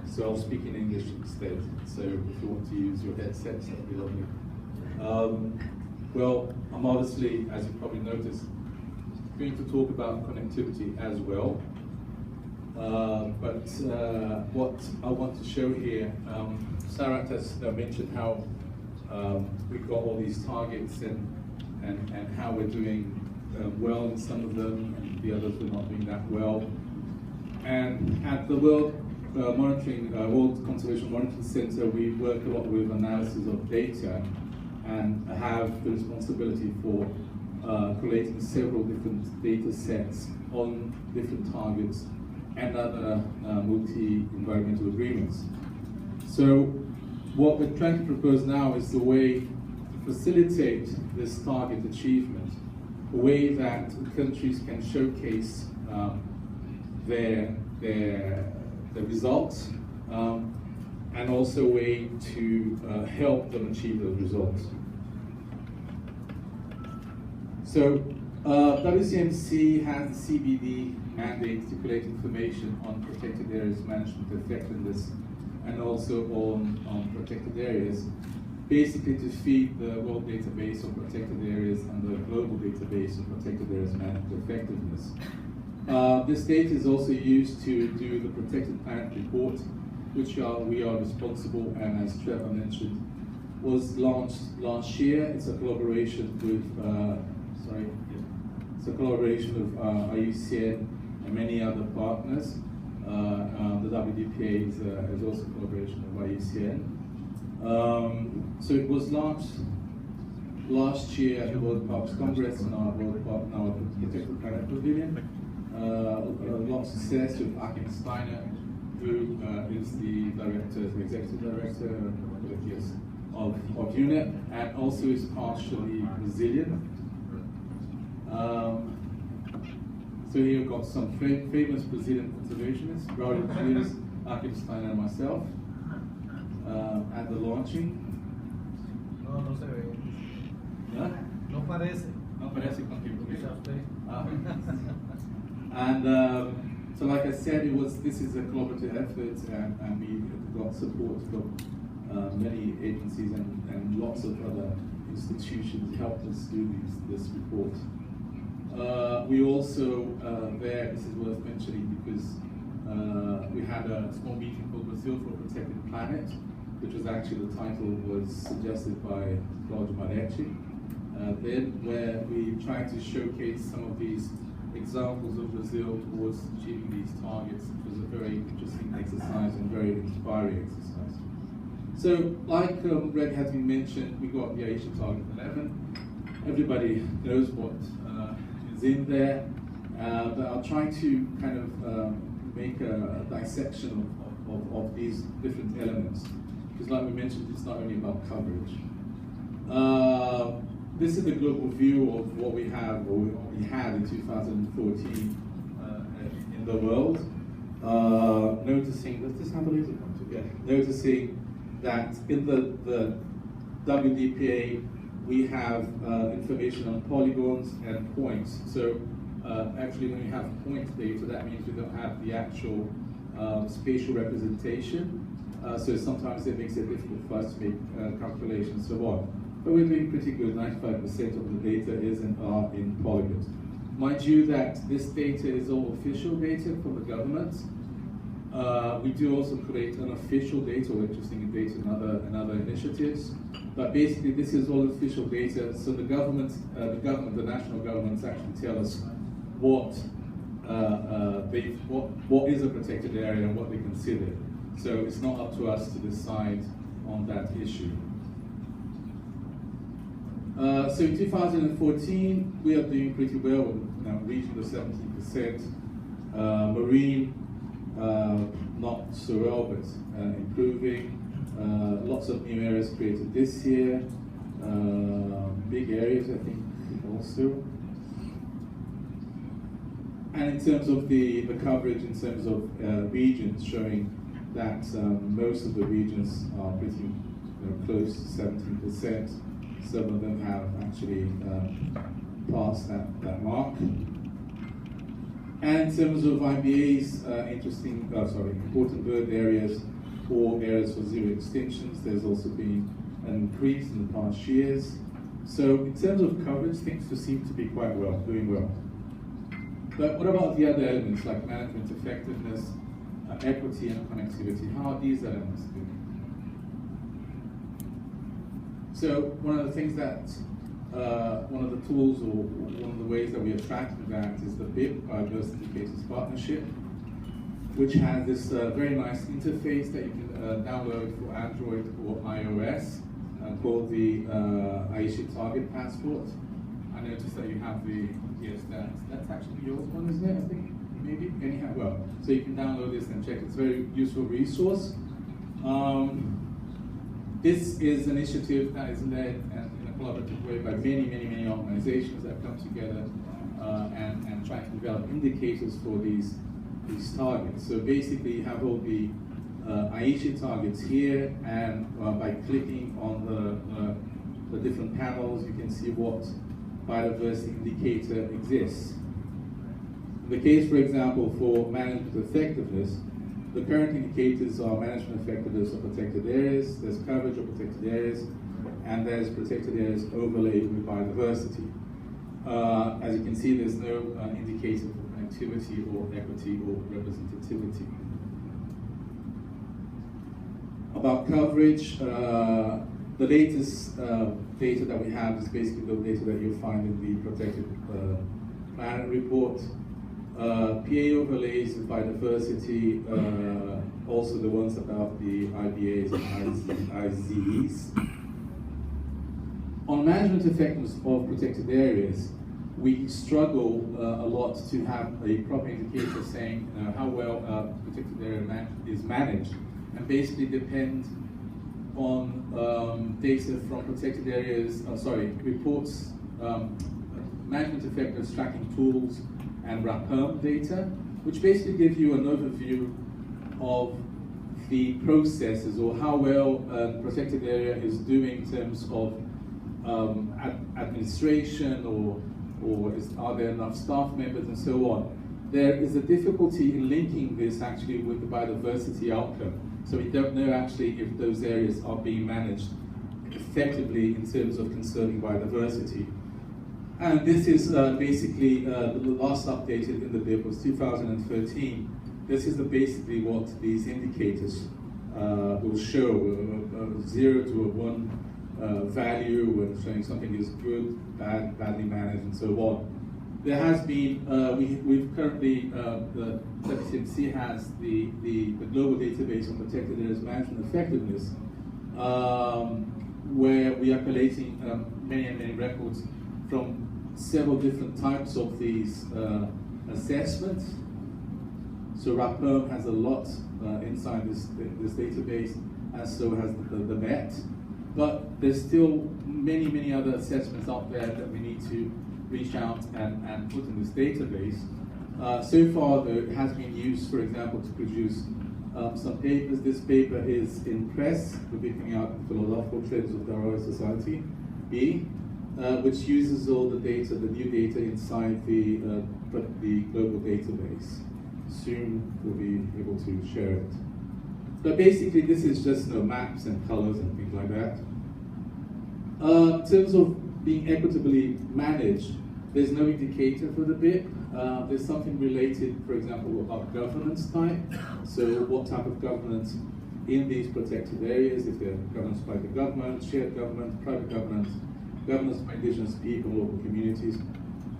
So I'll speak in English instead. So if you want to use your headsets, that'd be lovely. Well, I'm obviously, as you probably noticed, going to talk about connectivity as well. But what I want to show here, Sarat has mentioned how we've got all these targets and how we're doing well in some of them, and the others we're not doing that well. And at the World Conservation Monitoring Center, we work a lot with analysis of data and have the responsibility for collating several different data sets on different targets and other multi-environmental agreements. So what we're trying to propose now is the way to facilitate this target achievement, a way that countries can showcase their results, and also a way to help them achieve those results. So WCMC has the CBD mandate to collect information on protected areas management effectiveness and also on protected areas, basically to feed the World Database of Protected Areas and the Global Database of Protected Areas Management Effectiveness. This data is also used to do the Protected Planet Report, which we are responsible, and as Trevor mentioned, was launched last year. It's a collaboration with, IUCN and many other partners. The WDPA is also a collaboration with IUCN. So it was launched last year at the World Parks Congress and our Protected Planet Pavilion. A lot of success with Achim Steiner, who is the executive director of UNEP, and also is partially Brazilian. So here we've got some famous Brazilian conservationists, Raul Dias, Achim Steiner, and myself, at the launching. No se ve. Yeah? No parece. No parece contribution. And so, like I said, this is a collaborative effort, and we got support from many agencies and lots of other institutions helped us do this report. We also, this is worth mentioning because we had a small meeting called Brazil for a Protected Planet, which was actually, the title was suggested by Claudio Maretti, where we tried to showcase some of these examples of Brazil towards achieving these targets. It was a very interesting exercise and very inspiring exercise. So, like Greg has been mentioned, we got the Aichi target 11. Everybody knows what is in there, but I'll try to kind of make a dissection of these different elements, because like we mentioned, it's not only about coverage. This is the global view of what we have, or what we had in 2014 in the world. Noticing, does this have a laser pointer? Yeah. Noticing that in the WDPA we have information on polygons and points. So actually, when we have point data, that means we don't have the actual spatial representation. So sometimes it makes it difficult for us to make calculations and so on. But we're doing pretty good. 95% of the data is and are in polygons. Mind you that this data is all official data from the government. We do also create unofficial data or interesting data in other initiatives. But basically, this is all official data. So the national governments actually tell us what is a protected area and what they consider. So it's not up to us to decide on that issue. So in 2014, we are doing pretty well. We're now reaching the 17%. Marine, not so well, but improving. Lots of new areas created this year. Big areas, I think, also. And in terms of the coverage, in terms of regions, showing that most of the regions are pretty close to 17%. Some of them have actually passed that mark. And in terms of IBA's important bird areas or areas for zero extinctions, there's also been an increase in the past years. So in terms of coverage, things seem to be quite well, doing well. But what about the other elements like management effectiveness, equity and connectivity? How are these elements doing? So one of the things that, one of the tools or one of the ways that we are tracking that is the BIP, Biodiversity Cases Partnership, which has this very nice interface that you can download for Android or iOS called the Aichi Target Passport. I noticed that you have the, yes, that's actually yours one, isn't it? I think, maybe? Anyhow, well, so you can download this and check. It's a very useful resource. This is an initiative that is led in a collaborative way by many organizations that come together and try to develop indicators for these targets. So basically you have all the Aichi targets here, and by clicking on the different panels you can see what biodiversity indicator exists. In the case, for example, for management effectiveness, the current indicators are management effectiveness of protected areas, there's coverage of protected areas, and there's protected areas overlaid with biodiversity. As you can see, there's no indicator for connectivity or equity or representativity. About coverage, the latest data that we have is basically the data that you'll find in the Protected Planet report. PA overlays with biodiversity, also the ones about the IBAs and IZEs. On management effectiveness of protected areas, we struggle a lot to have a proper indicator saying how well a protected area is managed, and basically depend on data from protected areas, reports, management effectiveness tracking tools, and RAPERM data, which basically give you an overview of the processes or how well a protected area is doing in terms of administration or are there enough staff members and so on. There is a difficulty in linking this actually with the biodiversity outcome. So we don't know actually if those areas are being managed effectively in terms of conserving biodiversity. And this is basically the last updated in the BIP was 2013. This is basically what these indicators will show, a 0 to a 1 value when showing something is good, bad, badly managed, and so on. There has been, we've currently, the WCMC has the global database on protected areas management effectiveness, where we are collating many records from several different types of these assessments. So RAPERM has a lot inside this database, as so has the MET. But there's still many other assessments out there that we need to reach out and put in this database. So far, though, it has been used, for example, to produce some papers. This paper is in press, will be coming out in Philosophical Trends of the Royal Society, B, which uses all the data, the new data inside the global database. Soon we'll be able to share it. But basically, this is just maps and colors and things like that. In terms of being equitably managed, there's no indicator for the BIP. There's something related, for example, about governance type. So what type of governance in these protected areas, if they're governance by the government, shared government, private governance, governance by indigenous people, local communities,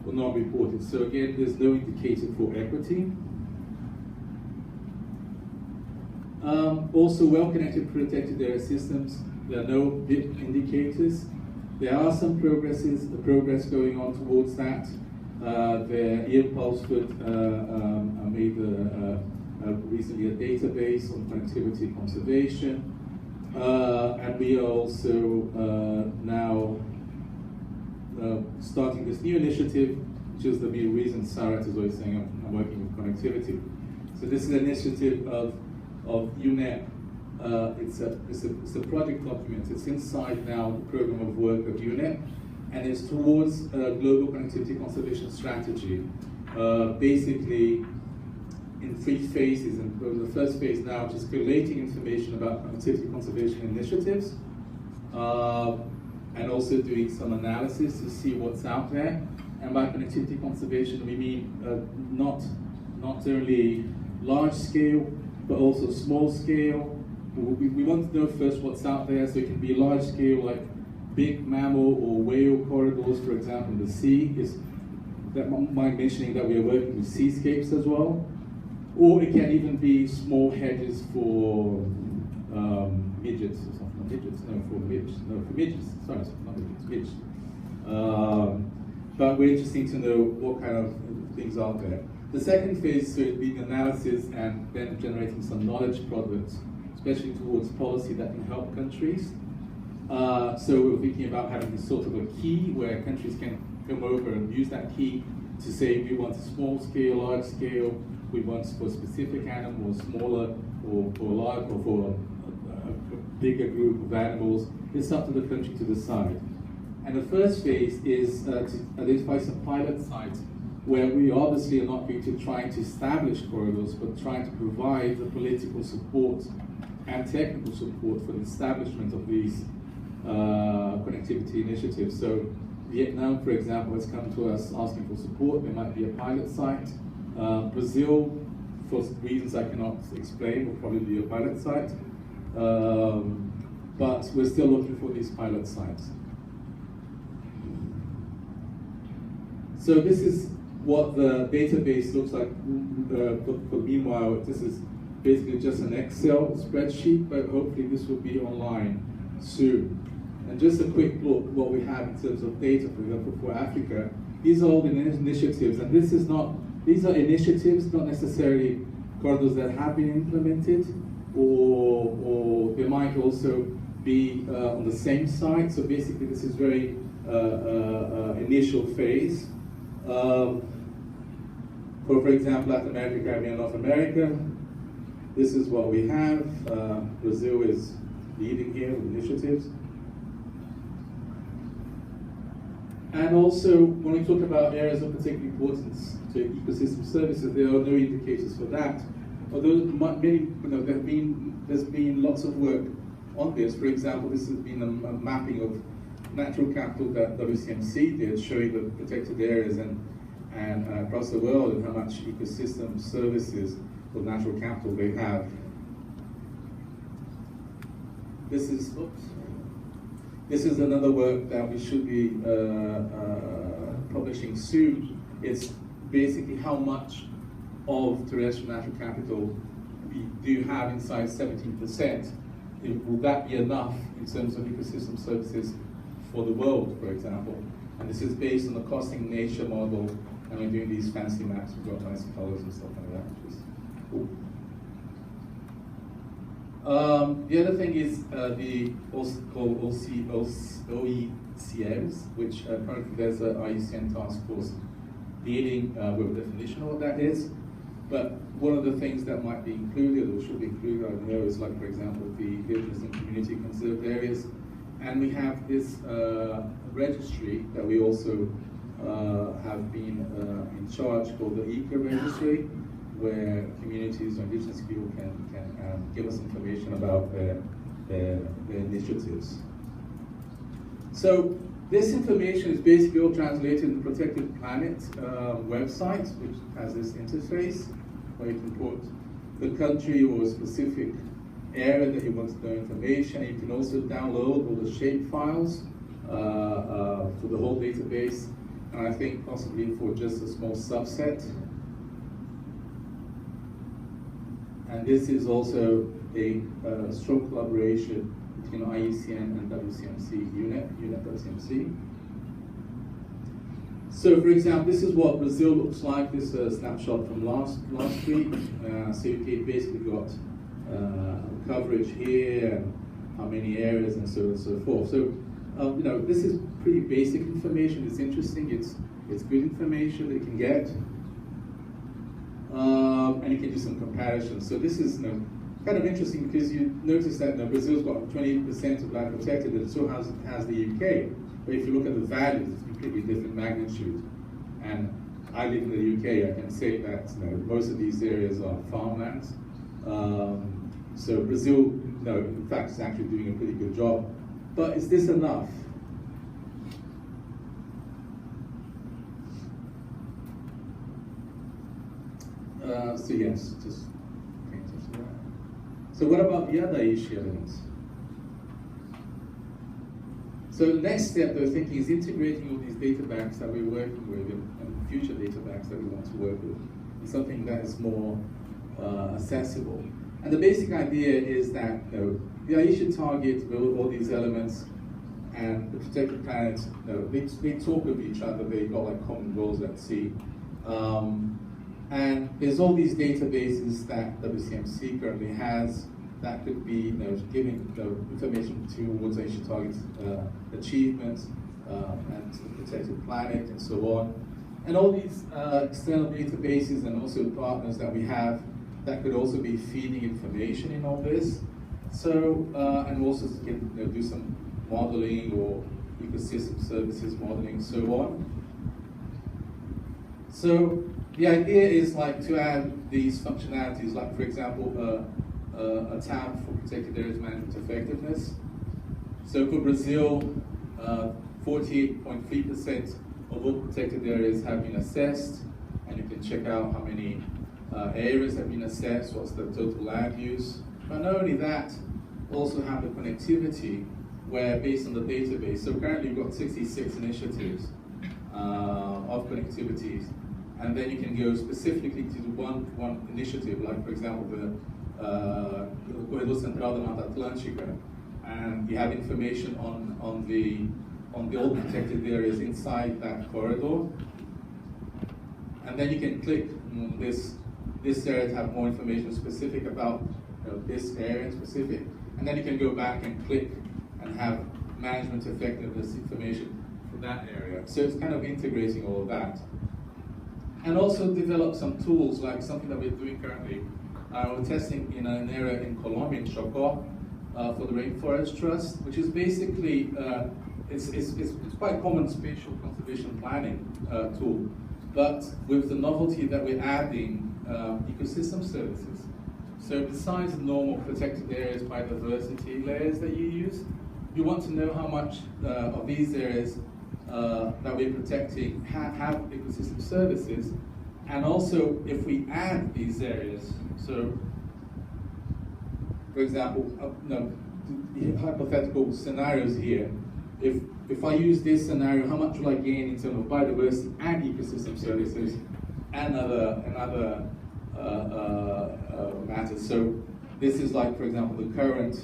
will not be reported. So again, there's no indicator for equity. Also, well-connected protected area systems, there are no BIP indicators. There are some progress going on towards that. Ian Pulsford made recently a database on connectivity conservation. And we are also now starting this new initiative, which is the new reason Sarat is always saying I'm working with connectivity. So this is an initiative of UNEP. It's a project document. It's inside now the program of work of UNEP, and it's towards a global connectivity conservation strategy. basically in 3 phases. And the first phase now, which is collating information about connectivity conservation initiatives, and also doing some analysis to see what's out there. And by connectivity conservation, we mean not only large scale, but also small scale. We want to know first what's out there, so it can be large scale, like big mammal or whale corridors, for example, in the sea. Is that mind mentioning that we are working with seascapes as well? Or it can even be small hedges for midgets or something. Not midgets, no, for midges. No, for midges. Sorry, not midgets, midges. But we're interested to know what kind of things are there. The second phase, so it'd be analysis and then generating some knowledge products, especially towards policy that can help countries. So we're thinking about having this sort of a key where countries can come over and use that key to say we want a small scale, large scale, we want for specific animals, smaller or for large or for a bigger group of animals. It's up to the country to decide. And the first phase is to identify some pilot sites where we obviously are not going to try to establish corridors, but trying to provide the political support and technical support for the establishment of these connectivity initiatives. So Vietnam, for example, has come to us asking for support. There might be a pilot site. Brazil, for reasons I cannot explain, will probably be a pilot site. But we're still looking for these pilot sites. So this is what the database looks like. Meanwhile, this is basically just an Excel spreadsheet, but hopefully this will be online soon. And just a quick look what we have in terms of data, for example, for Africa. These are all the initiatives, and these are initiatives, not necessarily corridors that have been implemented, or they might also be on the same site. So basically, this is very initial phase. For example, Latin America, Caribbean, North America, this is what we have. Brazil is leading here with initiatives. And also, when we talk about areas of particular importance to ecosystem services, there are no indicators for that. Although there's been lots of work on this. For example, this has been a mapping of natural capital that WCMC did, showing the protected areas and across the world and how much ecosystem services or natural capital they have. This is another work that we should be publishing soon. It's basically how much of terrestrial natural capital we do have inside 17%. Will that be enough in terms of ecosystem services for the world, for example? And this is based on the costing nature model, and we're doing these fancy maps. We've got nice colors and stuff like that, which is cool. The other thing is the also called OECMs, which currently there's an IUCN task force dealing with a definition of what that is. But one of the things that might be included or should be included, I don't know, is like, for example, the indigenous and community conserved areas. And we have this registry that we also have been in charge called the ecoregistry, where communities or indigenous people can give us information about their initiatives. So this information is basically all translated in the Protected Planet website, which has this interface where you can put the country or a specific area that you want to know information. You can also download all the shape files for the whole database, and I think possibly for just a small subset. And this is also a strong collaboration between IUCN and WCMC, UNEP WCMC. So for example, this is what Brazil looks like. This is a snapshot from last week. So you basically got coverage here, and how many areas, and so on and so forth. So this is pretty basic information. It's interesting. It's good information that you can get, and you can do some comparisons. So this is kind of interesting because you notice that Brazil's got 28% of land protected, and so has the UK. But if you look at the values, it's completely different magnitude. And I live in the UK, I can say that most of these areas are farmlands. So Brazil, in fact, is actually doing a pretty good job. But is this enough? So yes, just pay attention to that. So what about the other Aichi elements? So the next step, they're thinking, is integrating all these data banks that we're working with and future data banks that we want to work with in something that is more accessible. And the basic idea is that the Aichi target with all these elements and the protected planets, they talk with each other, they got like common goals, let's see. And there's all these databases that WCMC currently has that could be giving information towards Aichi targets, achievements, and protected planet, and so on. And all these external databases and also partners that we have that could also be feeding information in all this. So, and also do some modeling or ecosystem services modeling, so on. So the idea is like to add these functionalities, like for example, a tab for protected areas management effectiveness. So for Brazil, 48.3% of all protected areas have been assessed, and you can check out how many areas have been assessed, what's the total land use. But not only that, also have the connectivity where based on the database, so currently you've got 66 initiatives of connectivities, and then you can go specifically to one initiative, like for example the Corredor Central da Mata Atlântica, and you have information on the all protected areas inside that corridor, and then you can click on this area to have more information specific about this area in specific, and then you can go back and click and have management effectiveness information for that area. So it's kind of integrating all of that. And also develop some tools, like something that we're doing currently. We're testing in an area in Colombia, in Chocó, for the Rainforest Trust, which is basically, it's quite common spatial conservation planning tool, but with the novelty that we're adding ecosystem services. So besides the normal protected areas biodiversity layers that you use, you want to know how much of these areas that we're protecting have ecosystem services, and also if we add these areas, so for example, hypothetical scenarios here, if I use this scenario, how much will I gain in terms of biodiversity and ecosystem services and other matters? So this is like, for example, the current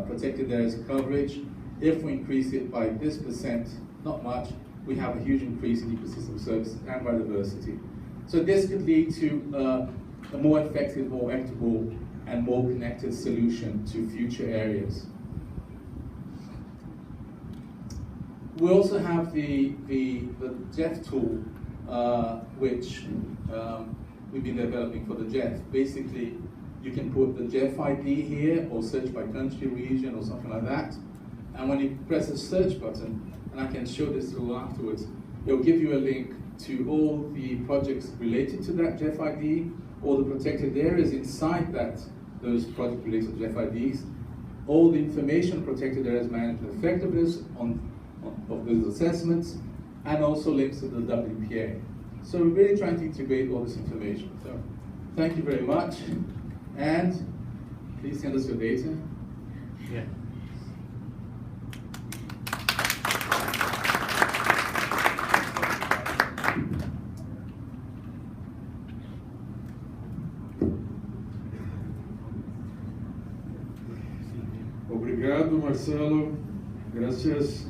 protected areas coverage. If we increase it by this %, not much, we have a huge increase in ecosystem services and biodiversity. So this could lead to a more effective, more equitable, and more connected solution to future areas. We also have the Jeff tool, which we've been developing for the Jeff. Basically, you can put the Jeff ID here, or search by country, region, or something like that. And when you press the search button, and I can show this tool afterwards, it will give you a link to all the projects related to that Jeff ID, all the protected areas inside those project-related Jeff IDs, all the information protected areas management effectiveness of those assessments, and also links to the WPA. So we're really trying to integrate all this information. So thank you very much, and please send us your data. Yeah. Obrigado, Marcelo. Gracias